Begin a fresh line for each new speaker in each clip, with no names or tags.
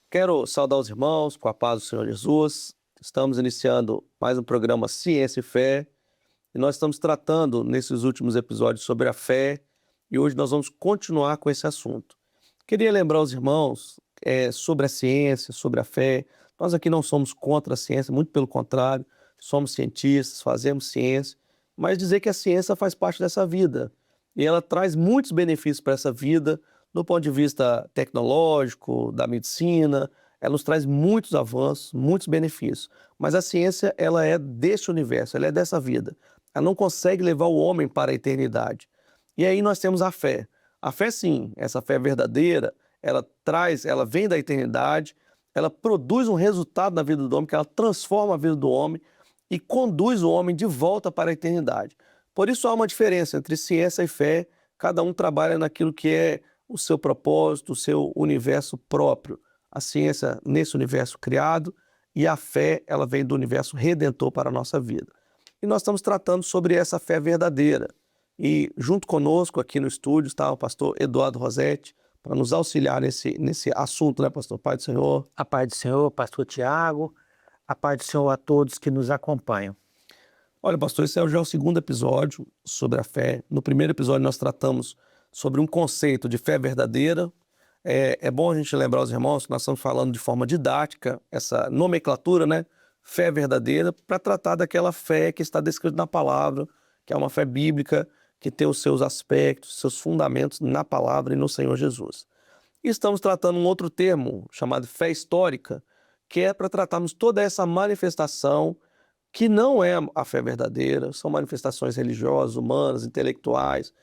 Quero saudar os irmãos com a paz do Senhor Jesus. Estamos iniciando mais um programa Ciência e Fé e nós estamos tratando nesses últimos episódios sobre a fé e hoje nós vamos continuar com esse assunto. Queria lembrar os irmãos sobre a ciência, sobre a fé. Nós aqui não somos contra a ciência, muito pelo contrário, somos cientistas, fazemos ciência, mas dizer que a ciência faz parte dessa vida e ela traz muitos benefícios para essa vida do ponto de vista tecnológico, da medicina, ela nos traz muitos avanços, muitos benefícios. Mas a ciência, ela é deste universo, ela é dessa vida. Ela não consegue levar o homem para a eternidade. E aí nós temos a fé. A fé, sim, essa fé verdadeira, ela vem da eternidade, ela produz um resultado na vida do homem, que ela transforma a vida do homem e conduz o homem de volta para a eternidade. Por isso há uma diferença entre ciência e fé, cada um trabalha naquilo que é o seu propósito, o seu universo próprio. A ciência nesse universo criado e a fé, ela vem do universo redentor para a nossa vida. E nós estamos tratando sobre essa fé verdadeira. E junto conosco aqui no estúdio está o pastor Eduardo Rosetti, para nos auxiliar nesse assunto, né, pastor? Pai do Senhor.
A paz do Senhor, pastor Tiago, a paz do Senhor a todos que nos acompanham.
Olha, pastor, esse já é o segundo episódio sobre a fé. No primeiro episódio nós tratamos sobre um conceito de fé verdadeira. É bom a gente lembrar os irmãos que nós estamos falando de forma didática, essa nomenclatura, né? Fé verdadeira, para tratar daquela fé que está descrita na palavra, que é uma fé bíblica, que tem os seus aspectos, seus fundamentos na palavra e no Senhor Jesus. E estamos tratando um outro termo, chamado fé histórica, que é para tratarmos toda essa manifestação que não é a fé verdadeira, são manifestações religiosas, humanas, intelectuais,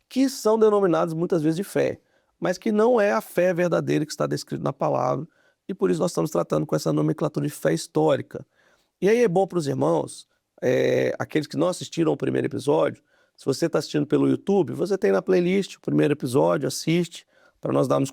que são denominadas muitas vezes de fé, mas que não é a fé verdadeira que está descrita na palavra, e por isso nós estamos tratando com essa nomenclatura de fé histórica. E aí é bom para os irmãos, aqueles que não assistiram ao primeiro episódio, se você está assistindo pelo YouTube, você tem na playlist o primeiro episódio, assiste, para nós darmos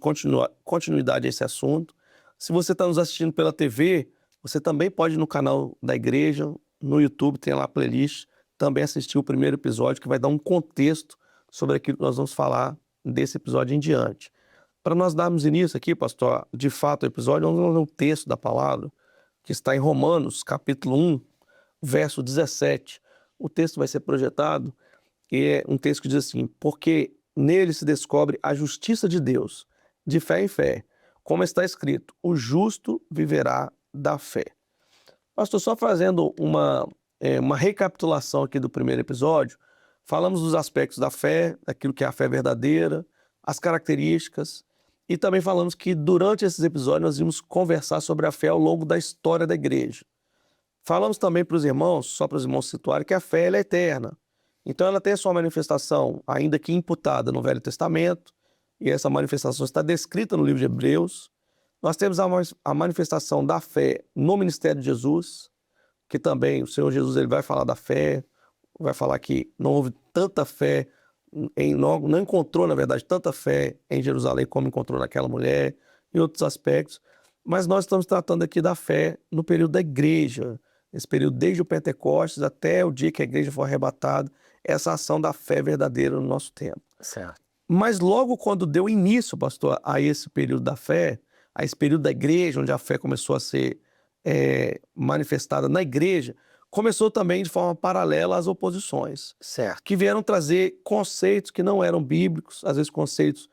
continuidade a esse assunto. Se você está nos assistindo pela TV, você também pode ir no canal da igreja, no YouTube, tem lá a playlist, também assistir o primeiro episódio, que vai dar um contexto sobre aquilo que nós vamos falar desse episódio em diante. Para nós darmos início aqui, pastor, de fato, o episódio, vamos ler um texto da palavra, que está em Romanos, capítulo 1, verso 17. O texto vai ser projetado, e é um texto que diz assim: porque nele se descobre a justiça de Deus, de fé em fé, como está escrito, o justo viverá da fé. Pastor, só fazendo uma recapitulação aqui do primeiro episódio, falamos dos aspectos da fé, daquilo que é a fé verdadeira, as características, e também falamos que durante esses episódios nós vamos conversar sobre a fé ao longo da história da igreja. Falamos também para os irmãos, só para os irmãos situarem, que a fé ela é eterna. Então ela tem a sua manifestação, ainda que imputada no Velho Testamento, e essa manifestação está descrita no livro de Hebreus. Nós temos a manifestação da fé no ministério de Jesus, que também o Senhor Jesus ele vai falar da fé, vai falar que não houve tanta fé, não encontrou, na verdade, tanta fé em Jerusalém como encontrou naquela mulher, e outros aspectos. Mas nós estamos tratando aqui da fé no período da igreja, esse período desde o Pentecostes até o dia que a igreja for arrebatada, essa ação da fé verdadeira no nosso tempo.
Certo.
Mas logo quando deu início, pastor, a esse período da fé, a esse período da igreja, onde a fé começou a ser manifestada na igreja, começou também de forma paralela às oposições,
Certo.
que vieram trazer conceitos que não eram bíblicos, às vezes conceitos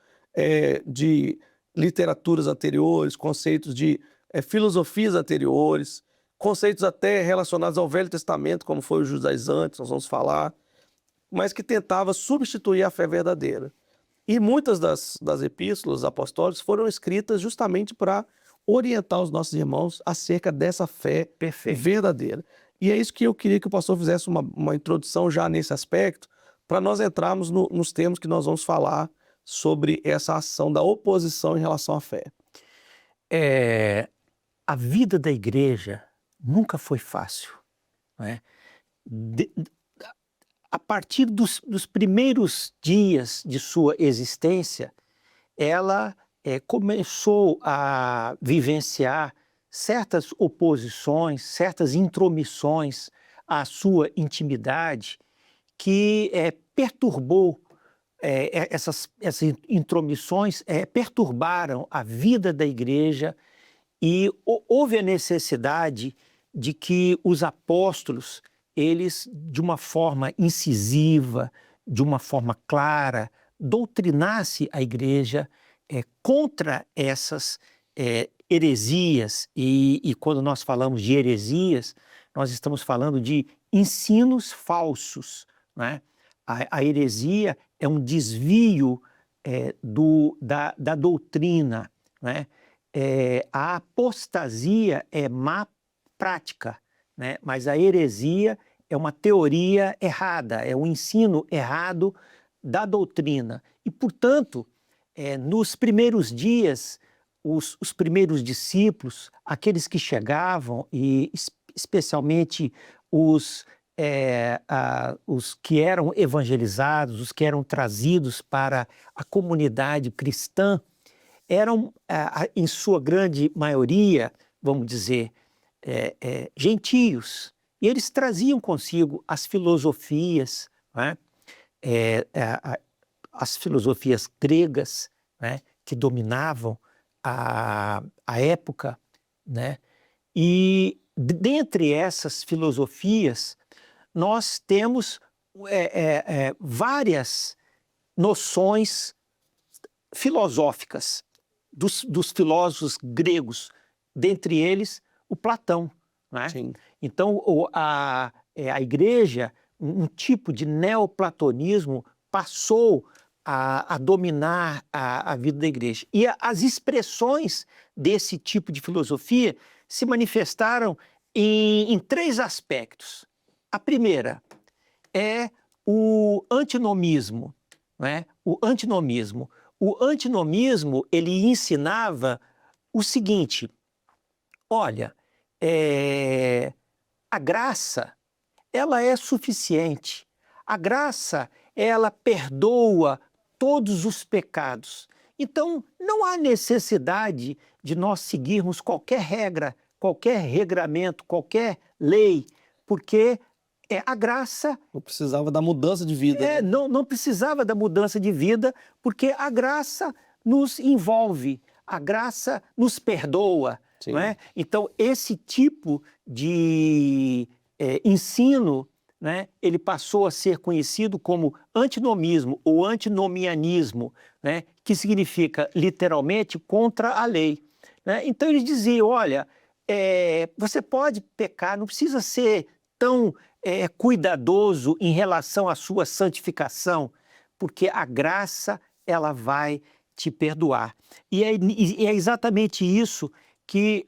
de literaturas anteriores, conceitos de filosofias anteriores, conceitos até relacionados ao Velho Testamento, como foi o judaizantes, nós vamos falar, mas que tentava substituir a fé verdadeira. E muitas das epístolas apostólicas foram escritas justamente para orientar os nossos irmãos acerca dessa fé
Perfeito.
verdadeira. E é isso que eu queria que o pastor fizesse uma introdução já nesse aspecto, para nós entrarmos nos termos que nós vamos falar sobre essa ação da oposição em relação à fé.
A vida da igreja nunca foi fácil, não é? A partir dos primeiros dias de sua existência, ela começou a vivenciar certas oposições, certas intromissões à sua intimidade que perturbou, essas intromissões perturbaram a vida da igreja E houve a necessidade de que os apóstolos, eles, de uma forma incisiva, de uma forma clara, doutrinasse a igreja contra essas heresias. E quando nós falamos de heresias, nós estamos falando de ensinos falsos, né? A heresia é um desvio da doutrina, né? A apostasia é má prática, né? Mas a heresia é uma teoria errada, é um ensino errado da doutrina. E, portanto, nos primeiros dias, os primeiros discípulos, aqueles que chegavam, e especialmente os que eram evangelizados, os que eram trazidos para a comunidade cristã, eram, em sua grande maioria, vamos dizer, gentios. E eles traziam consigo as filosofias, né? As filosofias gregas, né? Que dominavam a época, né? E dentre essas filosofias, nós temos várias noções filosóficas dos filósofos gregos, dentre eles o Platão, né?
Sim.
Então, a igreja, um tipo de neoplatonismo, passou a dominar a vida da igreja. E as expressões desse tipo de filosofia se manifestaram em três aspectos. A primeira é o antinomismo, né? O antinomismo. O antinomismo, ele ensinava o seguinte: olha, a graça, ela é suficiente. A graça, ela perdoa todos os pecados. Então, não há necessidade de nós seguirmos qualquer regra, qualquer regramento, qualquer lei, porque a graça
Não precisava da mudança de vida, né?
não precisava da mudança de vida, porque a graça nos envolve, a graça nos perdoa.
Sim.
Não é? Então, esse tipo de ensino, né, ele passou a ser conhecido como antinomismo ou antinomianismo, né, que significa, literalmente, contra a lei. Né? Então, eles diziam, olha, você pode pecar, não precisa ser tão cuidadoso em relação à sua santificação, porque a graça, ela vai te perdoar. E é exatamente isso que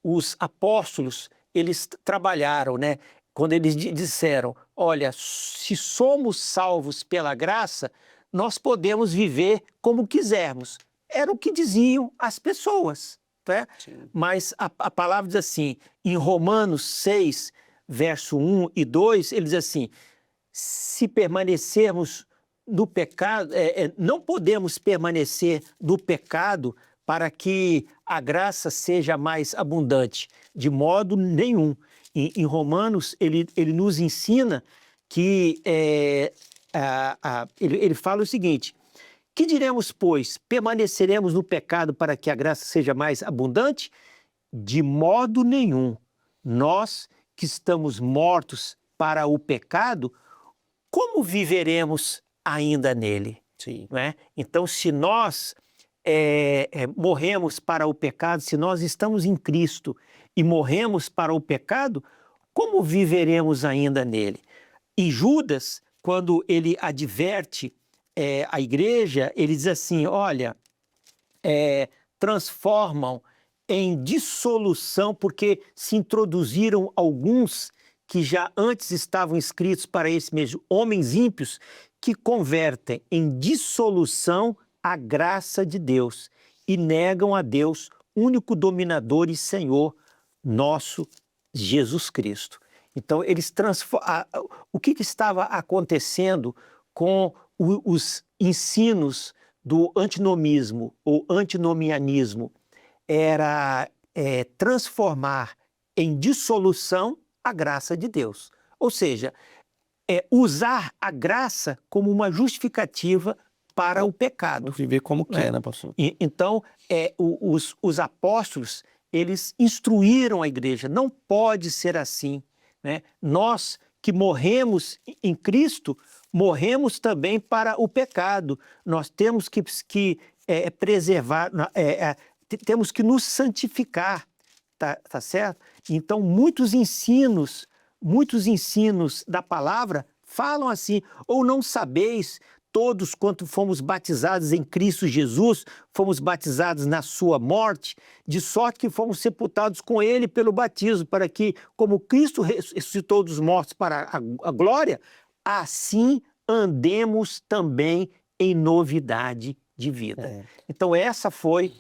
os apóstolos, eles trabalharam, né? Quando eles disseram, olha, se somos salvos pela graça, nós podemos viver como quisermos. Era o que diziam as pessoas. Né? Mas a palavra diz assim, em Romanos 6, verso 1 e 2, ele diz assim, se permanecermos no pecado, não podemos permanecer no pecado para que a graça seja mais abundante, de modo nenhum. Em Romanos, ele nos ensina que, ele fala o seguinte, que diremos, pois? Permaneceremos no pecado para que a graça seja mais abundante? De modo nenhum. Nós que estamos mortos para o pecado, como viveremos ainda nele?
Sim.
Não é? Então, se nós morremos para o pecado, se nós estamos em Cristo e morremos para o pecado, como viveremos ainda nele? E Judas, quando ele adverte a igreja, ele diz assim, olha, transformam em dissolução, porque se introduziram alguns que já antes estavam escritos para esse mesmo, homens ímpios, que convertem em dissolução a graça de Deus e negam a Deus, único dominador e Senhor, nosso Jesus Cristo. Então, eles o que estava acontecendo com os ensinos do antinomismo ou antinomianismo era transformar em dissolução a graça de Deus. Ou seja, usar a graça como uma justificativa para o pecado.
Viver como quer, né, pastor?
Então, os apóstolos, eles instruíram a igreja, não pode ser assim, né? Nós que morremos em Cristo, morremos também para o pecado. Nós temos que preservar, temos que nos santificar, tá certo? Então, muitos ensinos da palavra falam assim: ou não sabeis, todos quanto fomos batizados em Cristo Jesus, fomos batizados na sua morte, de sorte que fomos sepultados com ele pelo batismo, para que, como Cristo ressuscitou dos mortos para a glória, assim andemos também em novidade de vida. Então essa foi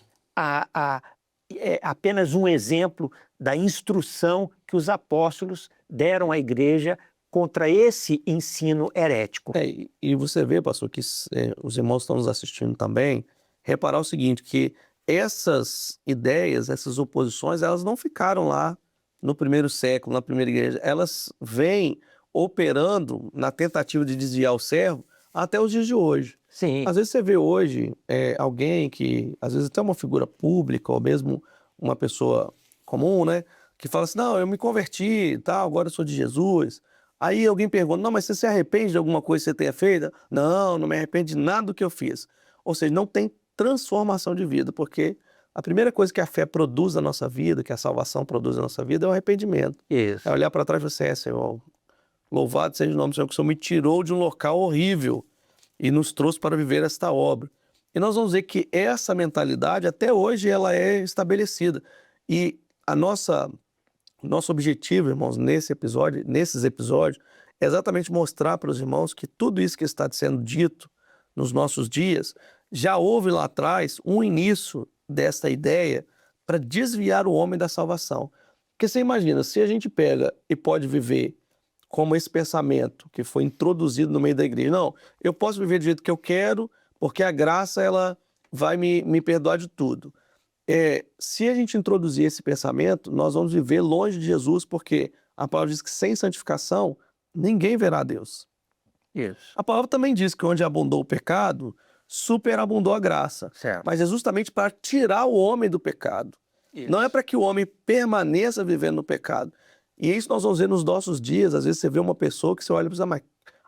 apenas um exemplo da instrução que os apóstolos deram à igreja contra esse ensino herético.
E você vê, pastor, que os irmãos estão nos assistindo também, reparar o seguinte, que essas ideias, essas oposições, elas não ficaram lá no primeiro século, na primeira igreja. Elas vêm operando na tentativa de desviar o servo até os dias de hoje.
Sim.
Às vezes você vê hoje alguém que, às vezes até uma figura pública, ou mesmo uma pessoa comum, né, que fala assim: não, eu me converti, tá, agora eu sou de Jesus. Aí alguém pergunta: não, mas você se arrepende de alguma coisa que você tenha feito? Não, não me arrependo de nada do que eu fiz. Ou seja, não tem transformação de vida, porque a primeira coisa que a fé produz na nossa vida, que a salvação produz na nossa vida, é o arrependimento.
Isso.
É olhar para trás e falar: Senhor, louvado seja o nome do Senhor, que o Senhor me tirou de um local horrível e nos trouxe para viver esta obra. E nós vamos ver que essa mentalidade, até hoje, ela é estabelecida. E nosso objetivo, irmãos, nesses episódios, é exatamente mostrar para os irmãos que tudo isso que está sendo dito nos nossos dias, já houve lá atrás um início desta ideia para desviar o homem da salvação. Porque você imagina, se a gente pega e pode viver como esse pensamento que foi introduzido no meio da igreja: não, eu posso viver do jeito que eu quero, porque a graça ela vai me perdoar de tudo. Se a gente introduzir esse pensamento, nós vamos viver longe de Jesus, porque a palavra diz que sem santificação ninguém verá Deus.
Isso.
A palavra também diz que onde abundou o pecado, superabundou a graça.
Certo.
Mas é justamente para tirar o homem do pecado.
Isso.
Não é para que o homem permaneça vivendo no pecado. E isso nós vamos ver nos nossos dias. Às vezes você vê uma pessoa que você olha e pensa: mas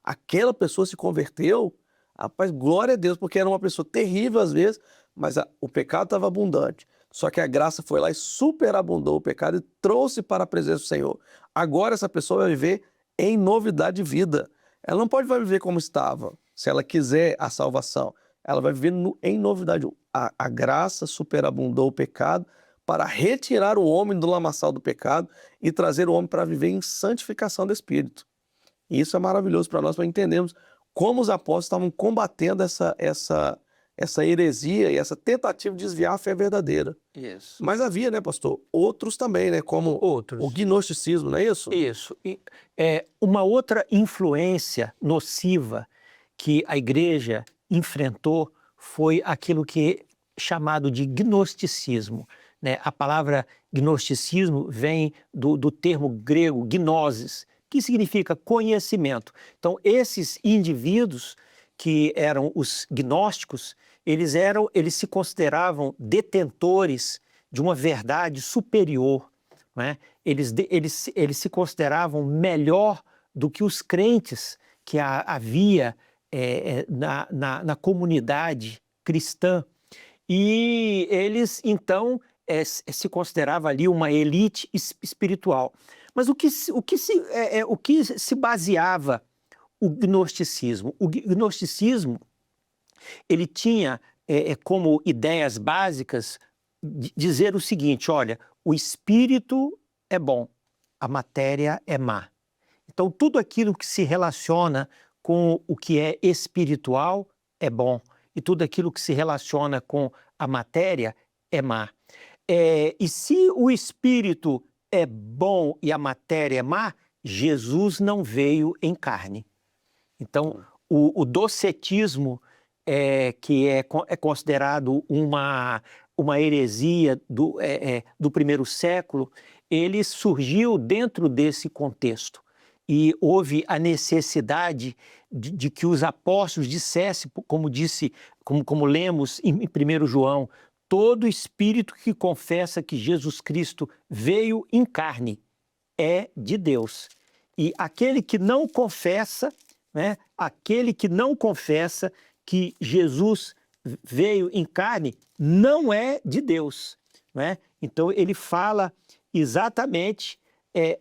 aquela pessoa se converteu? Rapaz, glória a Deus, porque era uma pessoa terrível às vezes, mas o pecado estava abundante. Só que a graça foi lá e superabundou o pecado e trouxe para a presença do Senhor. Agora essa pessoa vai viver em novidade de vida. Ela não pode viver como estava, se ela quiser a salvação. Ela vai viver em novidade. A graça superabundou o pecado para retirar o homem do lamaçal do pecado e trazer o homem para viver em santificação do Espírito. E isso é maravilhoso para nós, para entendermos como os apóstolos estavam combatendo essa heresia e essa tentativa de desviar a fé verdadeira.
Isso.
Mas havia, né, pastor, outros também, né, como
Outros.
o gnosticismo, não é isso?
Isso. Uma outra influência nociva que a igreja enfrentou foi aquilo que é chamado de gnosticismo, né? A palavra gnosticismo vem do termo grego gnosis, que significa conhecimento. Então, esses indivíduos que eram os gnósticos, eles se consideravam detentores de uma verdade superior, não é? Eles se consideravam melhor do que os crentes que havia na comunidade cristã. E eles, então, se consideravam ali uma elite espiritual. Mas o que se baseava o gnosticismo? O gnosticismo, ele tinha como ideias básicas dizer o seguinte: olha, o espírito é bom, a matéria é má. Então, tudo aquilo que se relaciona com o que é espiritual é bom, e tudo aquilo que se relaciona com a matéria é má. E se o espírito é bom e a matéria é má, Jesus não veio em carne. Então, o docetismo, que é considerado uma heresia do primeiro século, ele surgiu dentro desse contexto. e houve a necessidade de que os apóstolos dissessem, como lemos em 1 João, todo espírito que confessa que Jesus Cristo veio em carne é de Deus. E aquele que não confessa, né, aquele que não confessa que Jesus veio em carne, não é de Deus, né? Então ele fala exatamente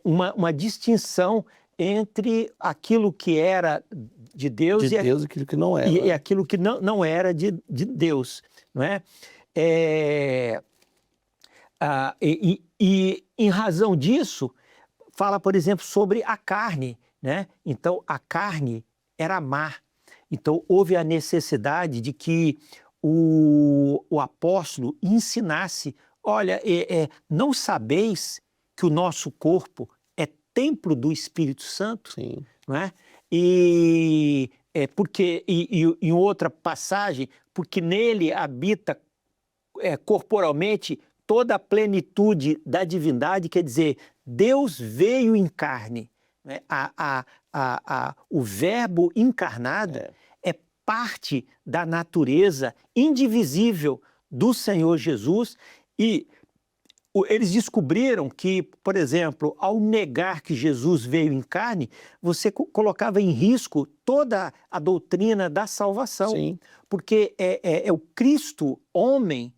uma distinção entre aquilo que era de Deus,
e aquilo que não era.
E aquilo que não era de Deus, não é? E em razão disso, fala, por exemplo, sobre a carne, né? Então, a carne era má. Então, houve a necessidade de que o apóstolo ensinasse, olha, não sabeis que o nosso corpo é templo do Espírito Santo?
Sim.
Não é? E em outra passagem, porque nele habita corporalmente toda a plenitude da divindade, quer dizer, Deus veio em carne, né? O verbo encarnado é parte da natureza indivisível do Senhor Jesus, e eles descobriram que, por exemplo, ao negar que Jesus veio em carne, você colocava em risco toda a doutrina da salvação.
Sim.
Porque é o Cristo homem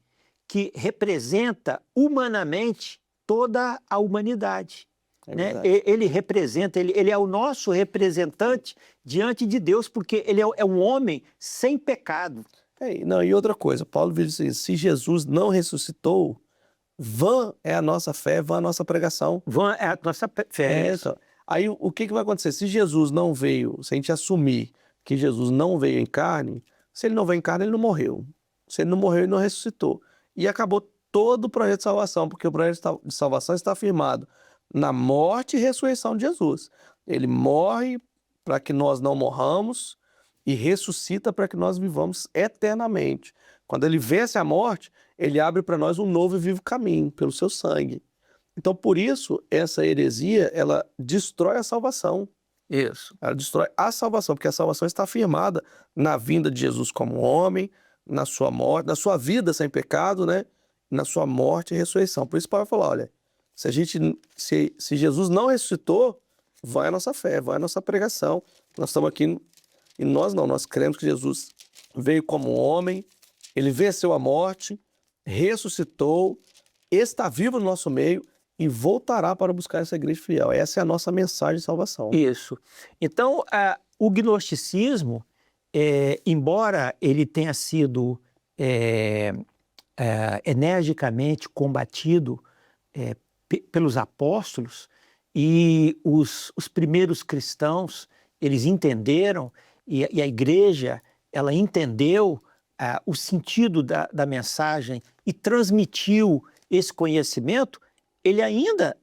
que representa humanamente toda a humanidade. Né? Ele representa, ele é o nosso representante diante de Deus, porque ele é um homem sem pecado.
E outra coisa, Paulo diz assim, se Jesus não ressuscitou, vã é a nossa fé, vã a nossa pregação.
Vã é a nossa fé.
Então. Aí o que vai acontecer? Se Jesus não veio, se a gente assumir que Jesus não veio em carne, se ele não veio em carne, ele não morreu. Se ele não morreu, ele não ressuscitou. E acabou todo o projeto de salvação, porque o projeto de salvação está firmado na morte e ressurreição de Jesus. Ele morre para que nós não morramos e ressuscita para que nós vivamos eternamente. Quando ele vence a morte, ele abre para nós um novo e vivo caminho pelo seu sangue. Então, por isso, essa heresia, ela destrói a salvação.
Isso.
Ela destrói a salvação, porque a salvação está firmada na vinda de Jesus como homem, na sua morte, na sua vida sem pecado, né? Na sua morte e ressurreição. Por isso Paulo falou, olha, se Jesus não ressuscitou, vai a nossa fé, vai a nossa pregação. Nós estamos aqui, e nós cremos que Jesus veio como homem, ele venceu a morte, ressuscitou, está vivo no nosso meio e voltará para buscar essa igreja fiel. Essa é a nossa mensagem de salvação.
Isso. Então, o gnosticismo, embora ele tenha sido energicamente combatido pelos apóstolos, e os primeiros cristãos, eles entenderam, e a igreja, ela entendeu o sentido da mensagem e transmitiu esse conhecimento, ele ainda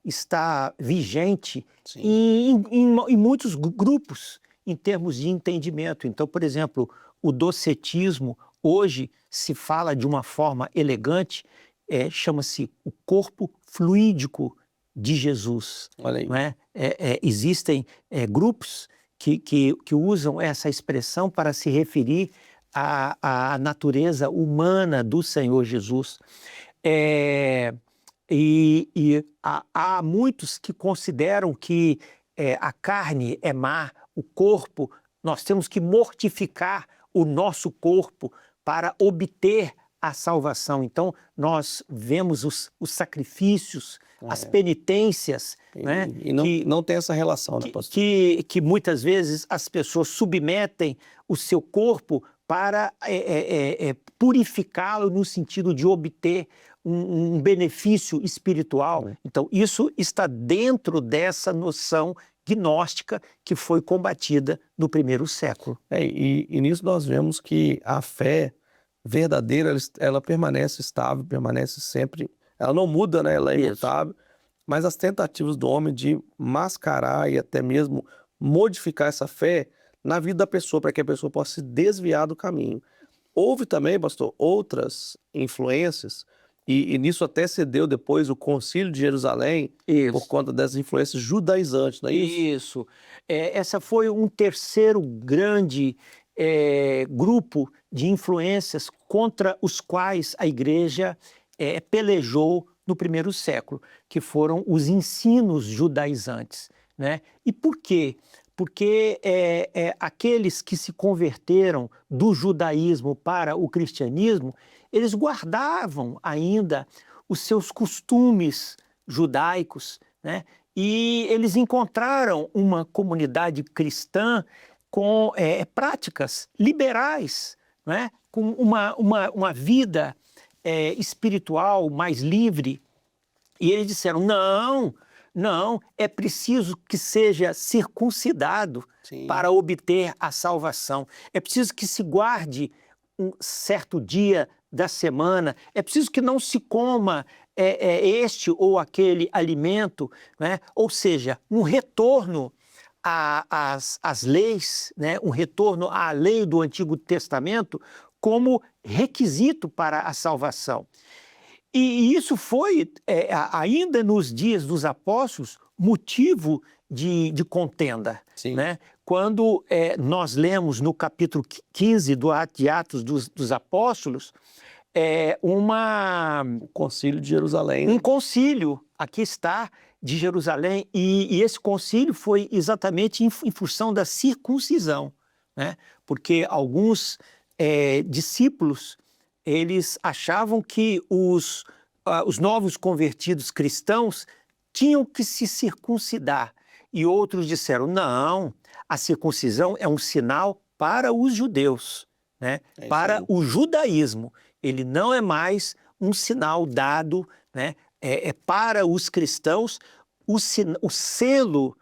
está vigente em muitos grupos em termos de entendimento. Então, por exemplo, o docetismo hoje se fala de uma forma elegante, chama-se o corpo fluídico de Jesus.
Olha aí.
Não é? Existem grupos que usam essa expressão para se referir à natureza humana do Senhor Jesus. E há muitos que consideram que a carne é má, o corpo, nós temos que mortificar o nosso corpo para obter a salvação. Então, nós vemos os sacrifícios, as penitências, né?
E não tem essa relação, né, pastor?
Que muitas vezes as pessoas submetem o seu corpo para purificá-lo no sentido de obter um benefício espiritual. Então, isso está dentro dessa noção gnóstica que foi combatida no primeiro século.
E nisso nós vemos que a fé verdadeira, ela permanece estável, permanece sempre, ela não muda, né? Ela é imutável, mas as tentativas do homem de mascarar e até mesmo modificar essa fé na vida da pessoa, para que a pessoa possa se desviar do caminho. Houve também, pastor, outras influências E nisso até se deu depois o Concílio de Jerusalém, por
Isso.
conta dessas influências judaizantes, não é isso?
Isso. Essa foi um terceiro grande grupo de influências contra os quais a igreja pelejou no primeiro século, que foram os ensinos judaizantes, né? E por quê? Porque aqueles que se converteram do judaísmo para o cristianismo, eles guardavam ainda os seus costumes judaicos, né? E eles encontraram uma comunidade cristã com práticas liberais, né? Com uma vida espiritual mais livre. E eles disseram: não, não, é preciso que seja circuncidado
Sim.
para obter a salvação. É preciso que se guarde um certo dia da semana, é preciso que não se coma este ou aquele alimento, né? Ou seja, um retorno às leis, né? Um retorno à lei do Antigo Testamento como requisito para a salvação. E isso foi, ainda nos dias dos apóstolos, motivo de contenda.
Sim.
Né? Quando nós lemos no capítulo 15 de Atos dos Apóstolos,
O Concílio de Jerusalém.
um concílio, aqui está, de Jerusalém, e esse concílio foi exatamente em função da circuncisão, né? Porque alguns discípulos, eles achavam que os novos convertidos cristãos tinham que se circuncidar, e outros disseram: não, a circuncisão é um sinal para os judeus, né? Para o judaísmo. Ele não é mais um sinal dado, né? Para os cristãos o selo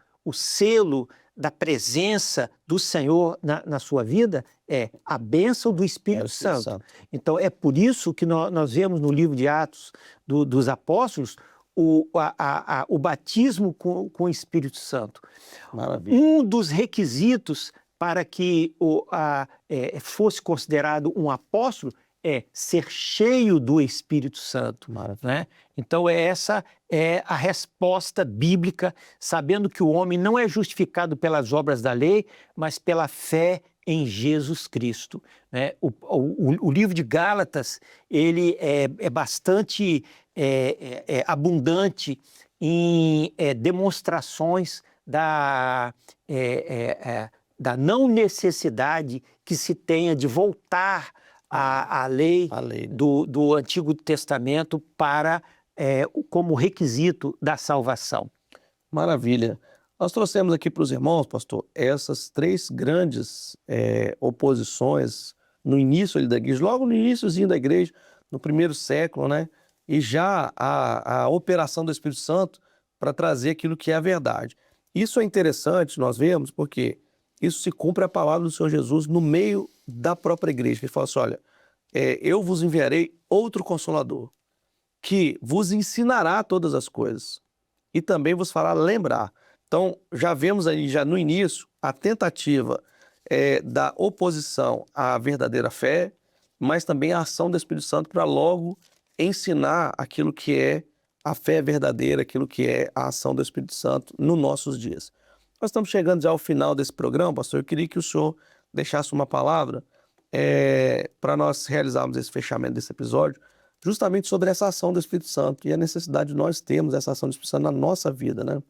da presença do Senhor na sua vida é a bênção do Espírito Santo. Então é por isso que nós vemos no livro de Atos dos Apóstolos o batismo com o Espírito Santo.
Maravilha.
Um dos requisitos para que fosse considerado um apóstolo é ser cheio do Espírito Santo. Né? Então essa é a resposta bíblica, sabendo que o homem não é justificado pelas obras da lei, mas pela fé em Jesus Cristo. Né? O livro de Gálatas, ele é bastante abundante em demonstrações da não necessidade que se tenha de voltar à lei do Antigo Testamento para como requisito da salvação.
Maravilha. Nós trouxemos aqui para os irmãos, pastor, essas três grandes oposições no início ali da igreja, logo no iníciozinho da igreja, no primeiro século, né? E já a operação do Espírito Santo para trazer aquilo que é a verdade. Isso é interessante, nós vemos, porque isso se cumpre a palavra do Senhor Jesus no meio da própria igreja. Ele fala assim: olha, eu vos enviarei outro Consolador, que vos ensinará todas as coisas e também vos fará lembrar. Então, já vemos aí, já no início, a tentativa da oposição à verdadeira fé, mas também a ação do Espírito Santo para logo ensinar aquilo que é a fé verdadeira, aquilo que é a ação do Espírito Santo nos nossos dias. Nós estamos chegando já ao final desse programa, pastor. Eu queria que o senhor deixasse uma palavra para nós realizarmos esse fechamento desse episódio, justamente sobre essa ação do Espírito Santo e a necessidade de nós termos essa ação do Espírito Santo na nossa vida, né?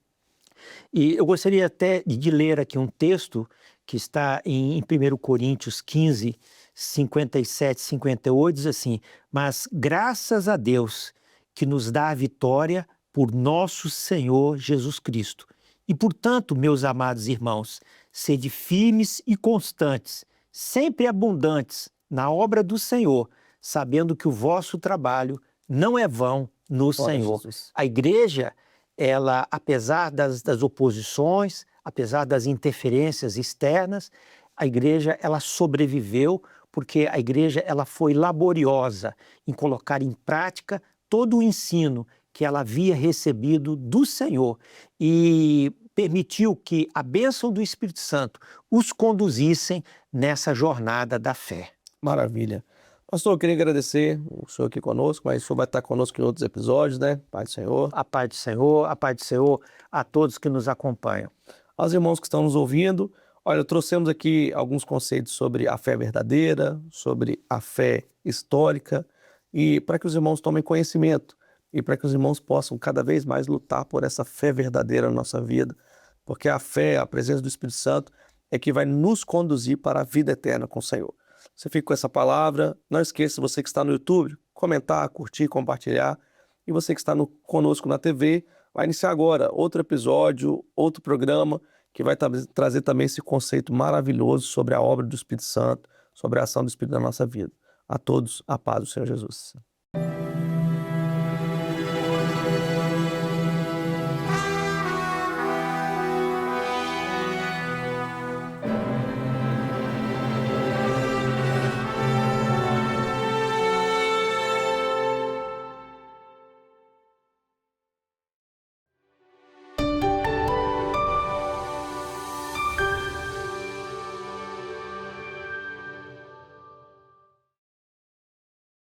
E eu gostaria até de ler aqui um texto que está em 1 Coríntios 15, 57, 58, diz assim: mas graças a Deus que nos dá a vitória por nosso Senhor Jesus Cristo. E, portanto, meus amados irmãos, sede firmes e constantes, sempre abundantes na obra do Senhor, sabendo que o vosso trabalho não é vão no Senhor.
Jesus.
A igreja, ela, apesar das oposições, apesar das interferências externas, a igreja ela sobreviveu porque a igreja ela foi laboriosa em colocar em prática todo o ensino que ela havia recebido do Senhor e permitiu que a bênção do Espírito Santo os conduzissem nessa jornada da fé.
Maravilha. Pastor, eu queria agradecer o senhor aqui conosco, mas o senhor vai estar conosco em outros episódios, né? Pai do Senhor.
A paz do Senhor, a paz do Senhor a todos que nos acompanham.
Aos irmãos que estão nos ouvindo, olha, trouxemos aqui alguns conceitos sobre a fé verdadeira, sobre a fé histórica, e para que os irmãos tomem conhecimento e para que os irmãos possam cada vez mais lutar por essa fé verdadeira na nossa vida, porque a fé, a presença do Espírito Santo é que vai nos conduzir para a vida eterna com o Senhor. Você fica com essa palavra. Não esqueça, você que está no YouTube, comentar, curtir, compartilhar. E você que está conosco na TV, vai iniciar agora outro episódio, outro programa, que vai trazer também esse conceito maravilhoso sobre a obra do Espírito Santo, sobre a ação do Espírito na nossa vida. A todos, a paz do Senhor Jesus.